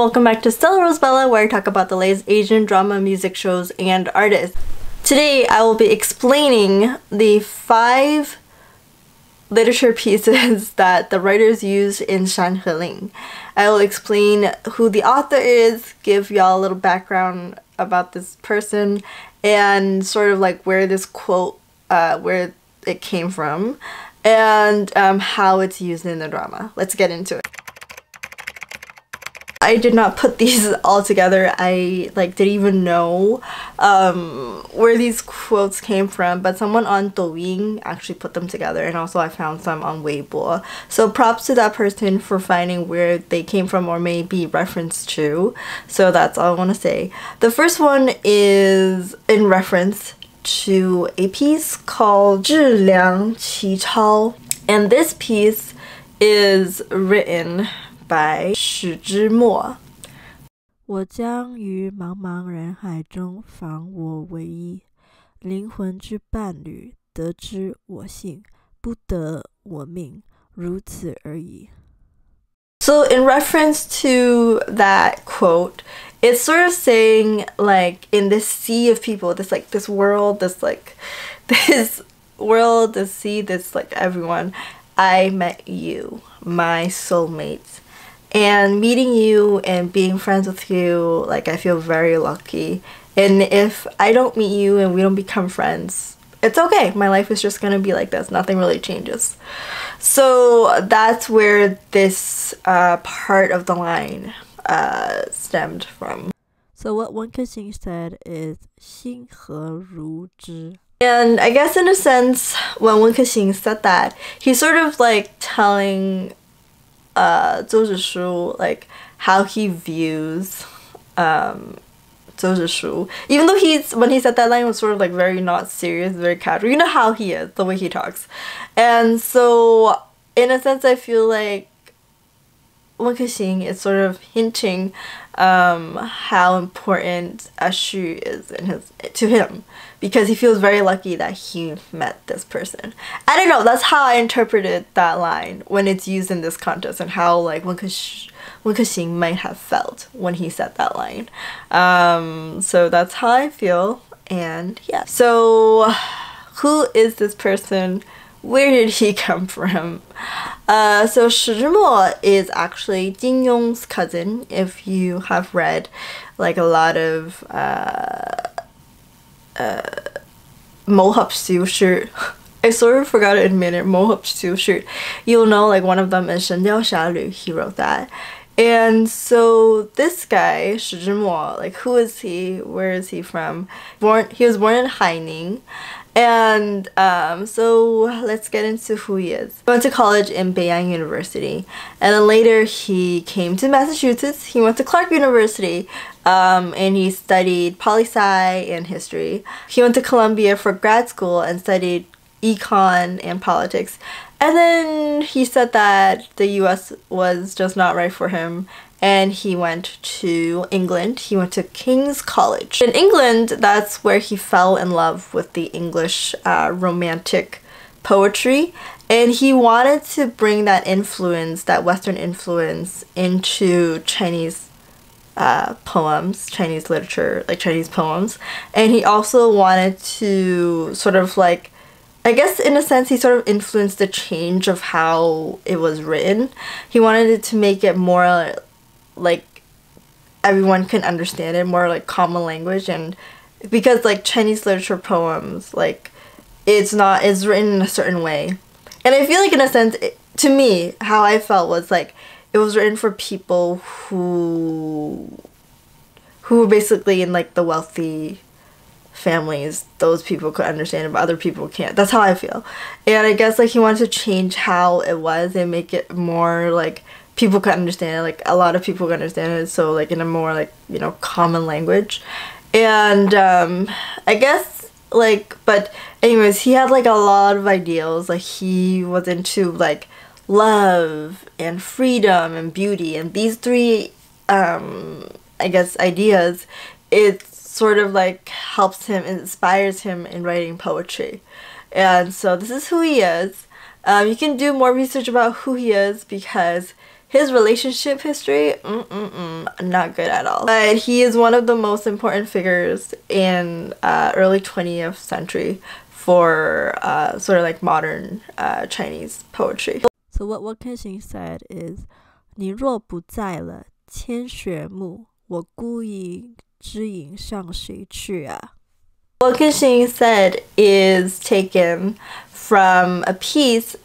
welcome back to Stella Rosebella, where I talk about the latest Asian drama, music shows, and artists. Today I will be explaining the 5 literature pieces that the writers used in 山河令. I will explain who the author is, give y'all a little background about this person, and sort of like where this quote, where it came from, and how it's used in the drama. Let's get into it. I did not put these all together. I didn't even know where these quotes came from, but someone on Douyin actually put them together, and also I found some on Weibo. So props to that person for finding where they came from or may be referenced to. So that's all I want to say. The first one is in reference to a piece called 质量奇超, and this piece is written by 史之墨。我将于茫茫人海中访我唯一灵魂之伴侣，得之我幸，不得我命，如此而已。 So in reference to that quote, it's sort of saying like in this sea of people, this world, this world, this sea, this everyone, I met you, my soulmate. And meeting you and being friends with you, I feel very lucky. And if I don't meet you and we don't become friends, it's okay. My life is just gonna be like this. Nothing really changes. So that's where this part of the line stemmed from. So what溫客行said is 心何如之. And I guess in a sense, when溫客行said that, he's sort of telling 周芷书how he views 周芷书, even though when he said that line was sort of very not serious, very casual. You know how he is, the way he talks. And so in a sense I feel like溫客行is sort of hinting how important Ashu is to him, because he feels very lucky that he met this person. I don't know, that's how I interpreted that line when it's used in this context, and how溫客行might have felt when he said that line. So that's how I feel, and yeah. So who is this person? Where did he come from? So 史之墨 is actually Jin Yong's cousin. If you have read a lot of 武俠小說, I sort of forgot to admit it, 武俠小說, you'll know one of them is 神雕俠侶, he wrote that. And so this guy, 史之墨, who is he? Where is he from? He was born in Haining. And so let's get into who he is. He went to college in Beiyang University, and then later he came to Massachusetts. He went to Clark University, and he studied poli-sci and history. He went to Columbia for grad school and studied econ and politics. And then he said that the US was just not right for him, and he went to England. He went to King's College. In England, that's where he fell in love with the English romantic poetry, and he wanted to bring that influence, that Western influence, into Chinese poems, Chinese literature, Chinese poems. And he also wanted to sort of I guess in a sense he sort of influenced the change of how it was written. He wanted it to make it more everyone can understand it, more common language. And because Chinese literature poems, it's written in a certain way, and I feel in a sense, to me, how I felt was it was written for people who were basically in the wealthy families. Those people could understand it, but other people can't. That's how I feel. And I guess he wanted to change how it was and make it more people could understand it, a lot of people could understand it, so in a more common language. And I guess but anyways, he had a lot of ideals. He was into love and freedom and beauty, and these 3 I guess ideas, it sort of helps him, inspires him in writing poetry. And so this is who he is. You can do more research about who he is, because his relationship history, not good at all. But he is one of the most important figures in early 20th century for sort of like modern Chinese poetry. So what Wen Kexing said is, 你若不在了，千雪目，我孤影之影向谁去啊? What Xing said is taken from a piece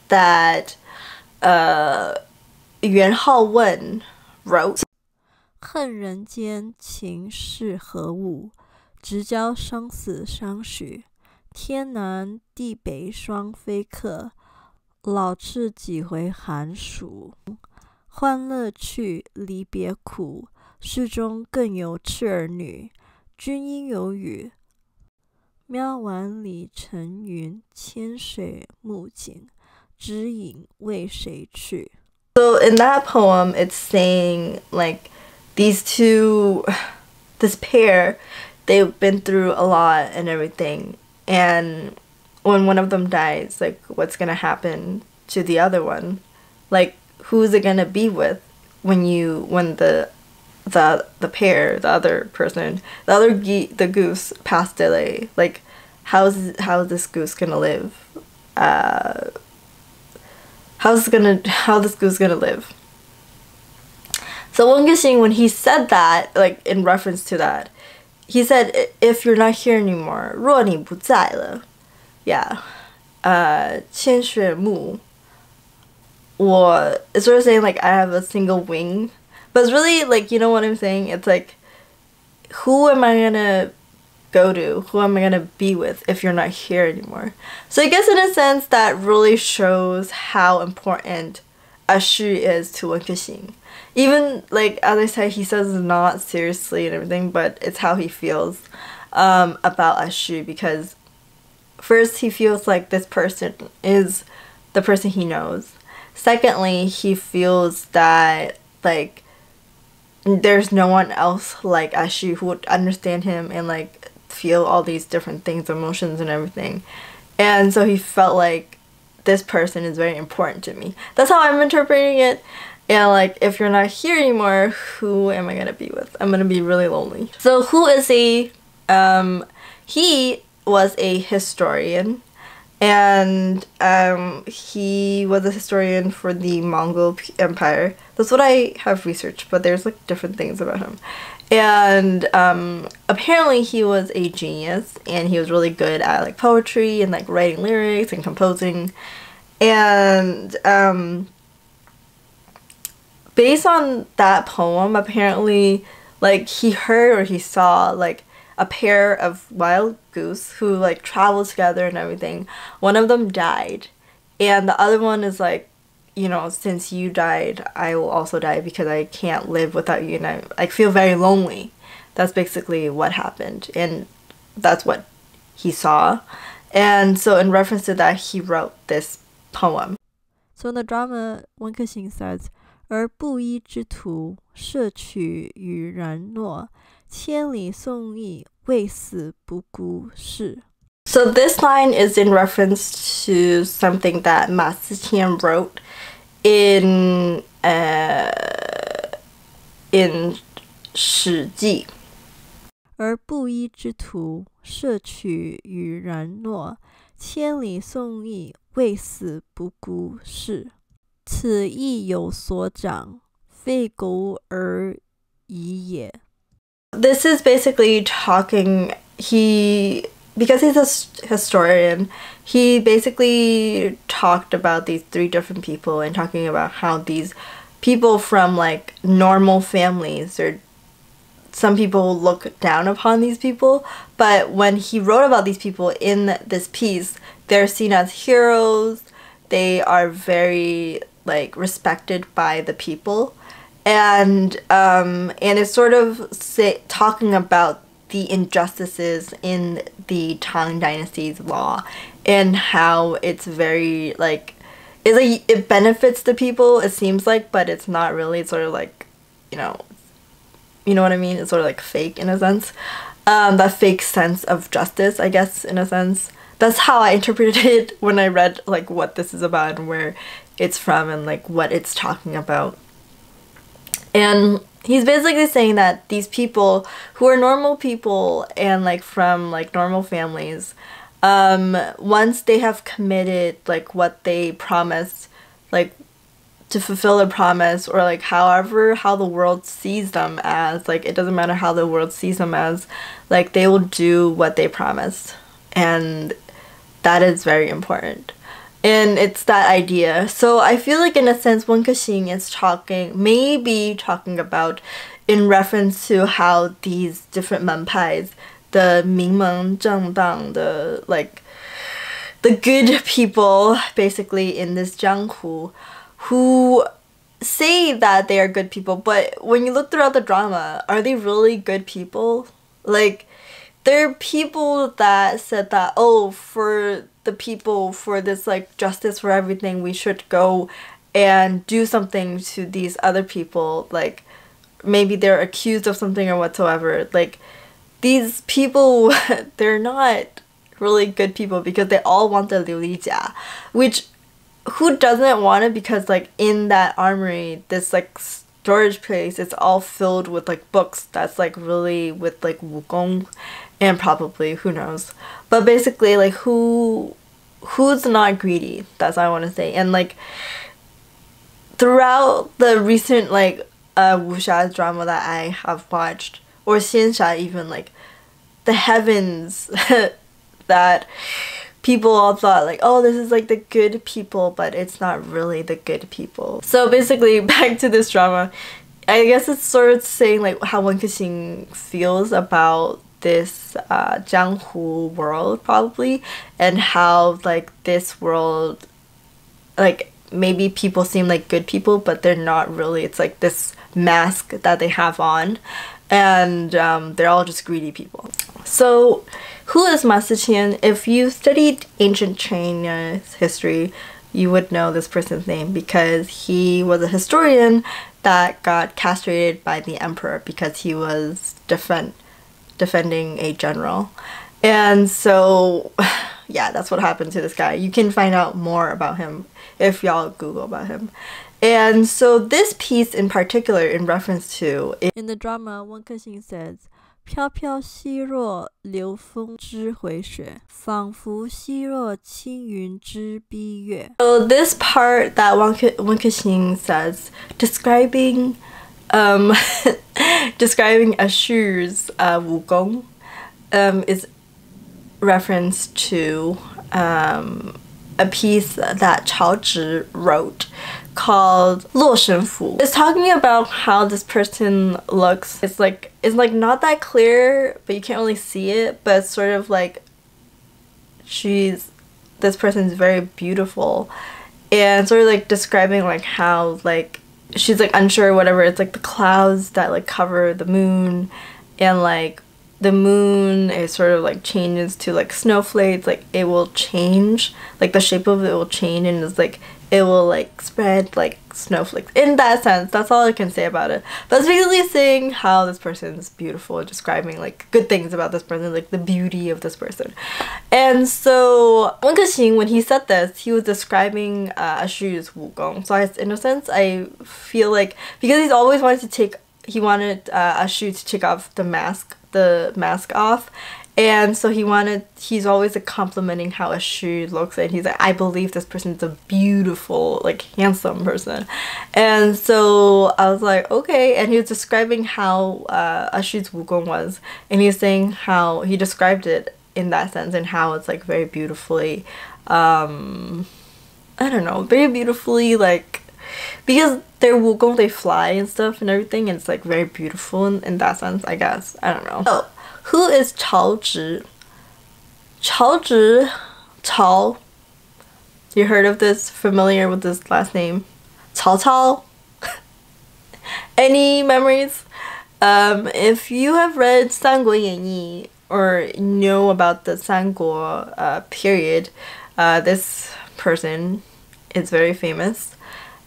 that Yuan Haowen wrote. 恨人间情是何物，直教生死相许。天南地北双飞客，老翅几回寒暑。欢乐去，离别苦，世中更有痴儿女。君应有语，渺晚里沉云，千水暮景，知影为谁去? So in that poem, it's saying like this pair, they've been through a lot and everything, and when one of them dies, like what's gonna happen to the other one? Like who's it gonna be with when the pair, the other person, the goose passed away? Like how is this goose gonna live? How's this goose gonna live? So Wen Kexing, when he said that, like in reference to that, he said, if you're not here anymore, 若你不在了, yeah, 千雪目, it's sort of saying like I have a single wing, but it's really like, you know what I'm saying? It's like, who am I gonna go to? Who am I gonna be with if you're not here anymore? So I guess in a sense that really shows how important Ashu is to Wen Kexing. Even like as I said, he says not seriously and everything, but it's how he feels about Ashu, because first he feels like this person is the person he knows. Secondly, he feels that like there's no one else like Ashu who would understand him and like feel all these different things, emotions and everything. And so he felt like this person is very important to me. That's how I'm interpreting it. And like, if you're not here anymore, who am I gonna be with? I'm gonna be really lonely. So who is he? He was a historian, and he was a historian for the Mongol Empire. That's what I have researched, but there's like different things about him. And apparently he was a genius, and he was really good at like poetry and like writing lyrics and composing. And based on that poem, apparently like he heard or he saw like a pair of wild goose who like traveled together and everything. One of them died, and the other one is like, you know, since you died, I will also die because I can't live without you, and I feel very lonely. That's basically what happened, and that's what he saw. And so in reference to that, he wrote this poem. So in the drama, Wen Kexing says, 而布衣之徒，摄取与然诺，千里送艺，为死不顾事. So this line is in reference to something that Ma Zetian wrote in 史记. 而布衣之徒，摄取与然诺，千里送艺，为死不顾事。此意有所长，非苟而已也. This is basically talking, because he's a historian, he basically talked about these three different people and talking about how these people from like normal families, or some people look down upon these people, but when he wrote about these people in this piece, they're seen as heroes. They are very like respected by the people, and it's sort of talking about the injustices in the Tang Dynasty's law, and how it's very like it benefits the people, it seems like, but it's not really. It's sort of like, you know what I mean? It's sort of like fake in a sense, that fake sense of justice, I guess, in a sense. That's how I interpreted it when I read like what this is about and where it's from and like what it's talking about. And he's basically saying that these people who are normal people and like from like normal families, once they have committed like what they promised, like to fulfill a promise, or like how the world sees them as, like it doesn't matter how the world sees them as, like they will do what they promised, and that is very important. And it's that idea. So I feel like in a sense溫客行is maybe talking about in reference to how these different 门派, the 名门正当, the like the good people basically in this 江湖, who say that they are good people, but when you look throughout the drama, are they really good people? Like, there are people that said that, oh, for the people, for this like justice for everything, we should go and do something to these other people, like maybe they're accused of something or whatsoever. Like, these people, they're not really good people because they all want the 琉璃甲, which who doesn't want it? Because like in that armory, this like storage place, it's all filled with like books that's like really with like 武功, and probably who knows, but basically like who's not greedy, that's what I want to say. And like throughout the recent like wuxia drama that I have watched, or xianxia even, like the heavens that people all thought like, oh, this is like the good people, but it's not really the good people. So basically, back to this drama, I guess it's sort of saying like how溫客行feels about this jianghu world probably, and how like this world, like maybe people seem like good people but they're not really. It's like this mask that they have on, and they're all just greedy people. So who is Ma Siqian? If you studied ancient Chinese history, you would know this person's name, because he was a historian that got castrated by the emperor because he was defending a general. And so yeah, that's what happened to this guy. You can find out more about him if y'all Google about him. And so this piece in particular, in reference to, in the drama, 溫客行 says, 飘飘兮若流风之回雪，仿佛兮若轻云之逼月. So this part that溫客行 says, describing Ashu's 武功, is reference to a piece that Cao Zhi wrote called 洛神符. It's talking about how this person looks. It's like not that clear, but you can't really see it, but it's sort of like this person's very beautiful, and sort of like describing like how like she's like unsure or whatever. It's like the clouds that like cover the moon, and like the moon is sort of like changes to like snowflakes, like it will change, like the shape of it will change, and it's like it will like spread like snowflakes. In that sense, that's all I can say about it. But it's basically saying how this person is beautiful, describing like good things about this person, like the beauty of this person. And so溫客行, when he said this, he was describing Ashu's 武功. So in a sense, I feel like because he's always wanted Ashu to take off the mask off, and so he's always like complimenting how Ashu looks, and he's like, I believe this person is a beautiful, like handsome person. And so I was like, okay. And he was describing how Ashu's 武功 was, and he was saying how he described it in that sense, and how it's like very beautifully, I don't know, very beautifully, like, because their 武功, they fly and stuff and everything, and it's like very beautiful in that sense, I guess. I don't know. So who is Cao Zhi? Cao, you heard of this? Familiar with this last name? Cao Cao? Any memories? If you have read 三国演义 or know about the 三国period, this person is very famous,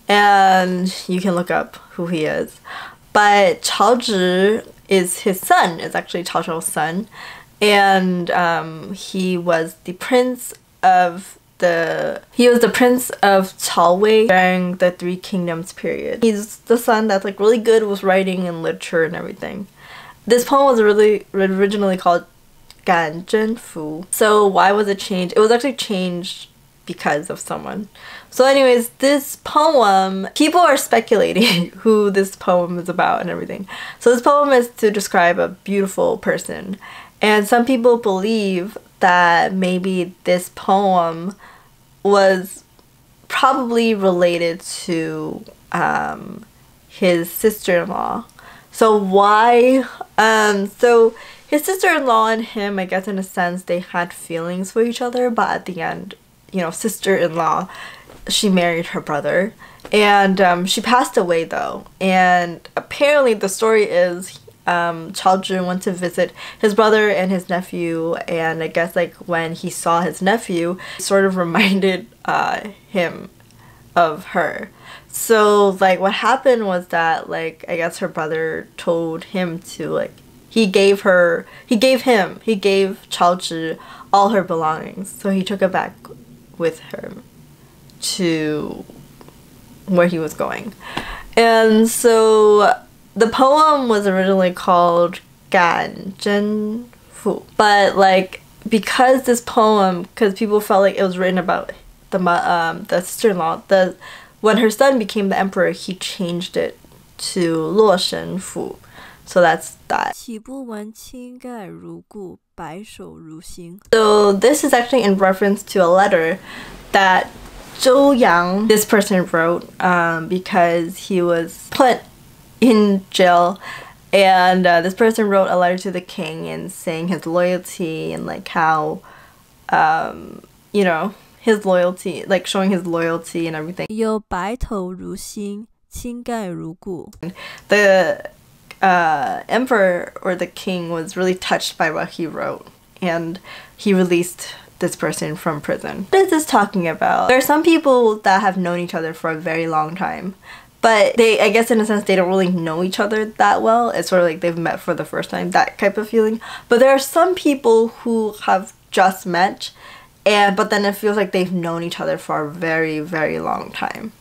and you can look up who he is. But Cao Zhi is his son. It's actually Cao Zhi's son, and he was the prince of the prince of Chalwei during the Three Kingdoms period. He's the son that's like really good with writing and literature and everything. This poem was originally called Gan Zhen Fu. So why was it changed? It was actually changed because of someone. So anyways, this poem, people are speculating who this poem is about and everything. So this poem is to describe a beautiful person. And some people believe that maybe this poem was probably related to his sister-in-law. So why? So his sister-in-law and him, I guess in a sense, they had feelings for each other, but at the end, you know, sister-in-law, she married her brother, and she passed away though. And apparently the story is Chao Zhi went to visit his brother and his nephew, and I guess like when he saw his nephew, it sort of reminded him of her. So like what happened was that like I guess her brother told him to like he gave Chao Zhi all her belongings, so he took it back with him to where he was going. And so the poem was originally called Gan Zhen Fu, but like because this poem, because people felt like it was written about the sister-in-law, when her son became the emperor, he changed it to Luo Shen Fu. So that's that. So this is actually in reference to a letter that Zhou Yang, this person wrote because he was put in jail, and this person wrote a letter to the king and saying his loyalty and like how you know, his loyalty, like showing his loyalty and everything. The emperor or the king was really touched by what he wrote, and he released this person from prison. What is this talking about? There are some people that have known each other for a very long time, but they, I guess in a sense, they don't really know each other that well. It's sort of like they've met for the first time, that type of feeling. But there are some people who have just met, but then it feels like they've known each other for a very, very long time.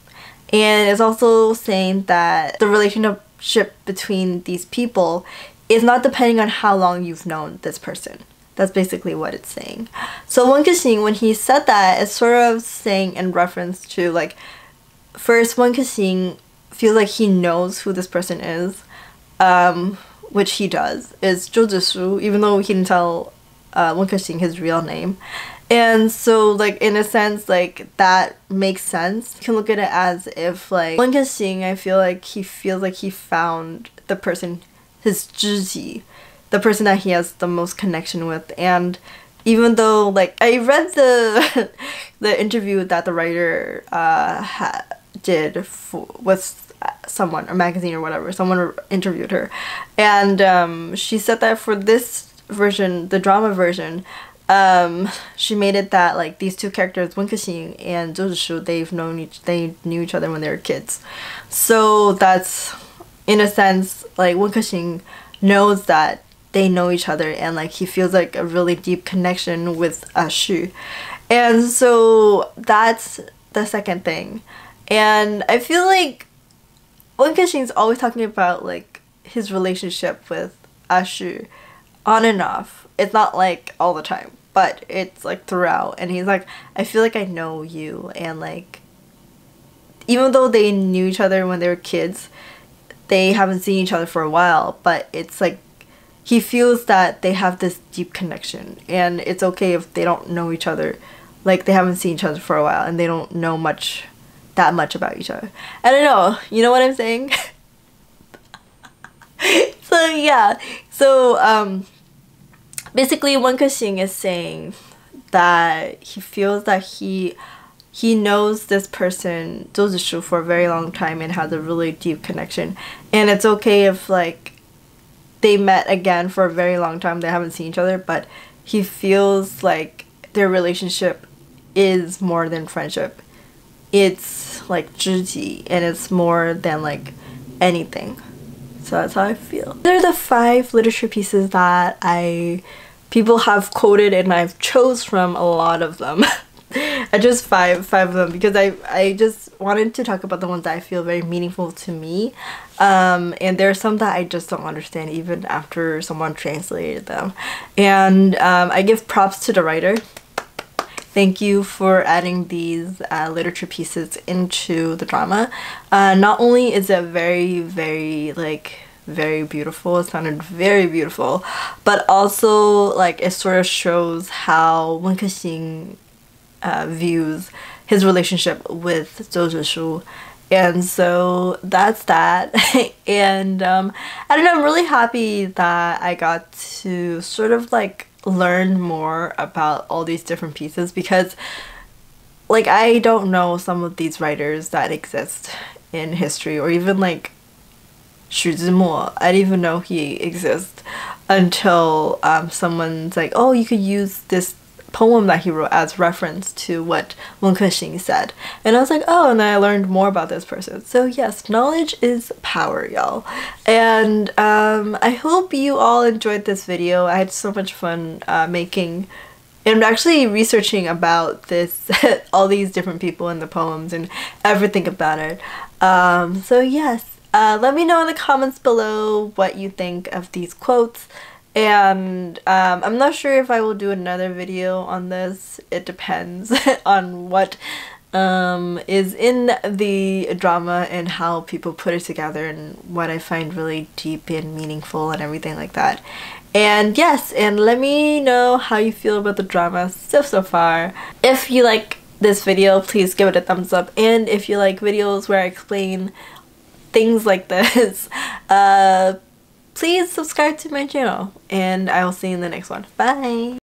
And it's also saying that the relationship between these people is not depending on how long you've known this person. That's basically what it's saying. So溫客行, when he said that, it's sort of saying in reference to like, first溫客行feels like he knows who this person is, which he does, is Zhou Zishu, even though he didn't tell溫客行his real name. And so like in a sense, like that makes sense. You can look at it as if like溫客行, I feel like he feels like he found the person, his 知己, the person that he has the most connection with. And even though like I read the the interview that the writer did with someone, a magazine or whatever, someone interviewed her, and she said that for this version, the drama version, she made it that like these two characters,溫客行and Zhou Zishu, they knew each other when they were kids. So that's in a sense like溫客行knows that they know each other, and like he feels like a really deep connection with Shu. And so that's the second thing. And I feel like溫客行is always talking about like his relationship with Shu on and off. It's not like all the time, but it's like throughout. And he's like, I feel like I know you, and like even though they knew each other when they were kids, they haven't seen each other for a while, but it's like he feels that they have this deep connection, and it's okay if they don't know each other, like they haven't seen each other for a while and they don't know that much about each other. I don't know, you know what I'm saying? So yeah, so basically溫客行is saying that he feels that he knows this person, Zhou Zishu, for a very long time and has a really deep connection, and it's okay if like they met again for a very long time, they haven't seen each other, but he feels like their relationship is more than friendship. It's like 知己, and it's more than like anything. So that's how I feel. These are the 5 literature pieces that people have quoted, and I've chose from a lot of them. I chose five of them because I just wanted to talk about the ones that I feel very meaningful to me. And there are some that I just don't understand even after someone translated them. And I give props to the writer. Thank you for adding these literature pieces into the drama. Not only is it very, very very beautiful, it sounded very beautiful, but also like it sort of shows how溫客行views his relationship with Zhou Zhishu. And so that's that. And I don't know, I'm really happy that I got to sort of like learn more about all these different pieces, because like I don't know some of these writers that exist in history, or even like Xu Zimo. I didn't even know he exists until someone's like, oh, you could use this poem that he wrote as reference to what溫客行said. And I was like, oh, and then I learned more about this person. So yes, knowledge is power, y'all. And I hope you all enjoyed this video. I had so much fun making and actually researching about this, all these different people in the poems and everything about it. So yes. Let me know in the comments below what you think of these quotes, and I'm not sure if I will do another video on this. It depends on what is in the drama and how people put it together and what I find really deep and meaningful and everything like that. And yes, and let me know how you feel about the drama so far. If you like this video, please give it a thumbs up, and if you like videos where I explain things like this, please subscribe to my channel, and I will see you in the next one. Bye!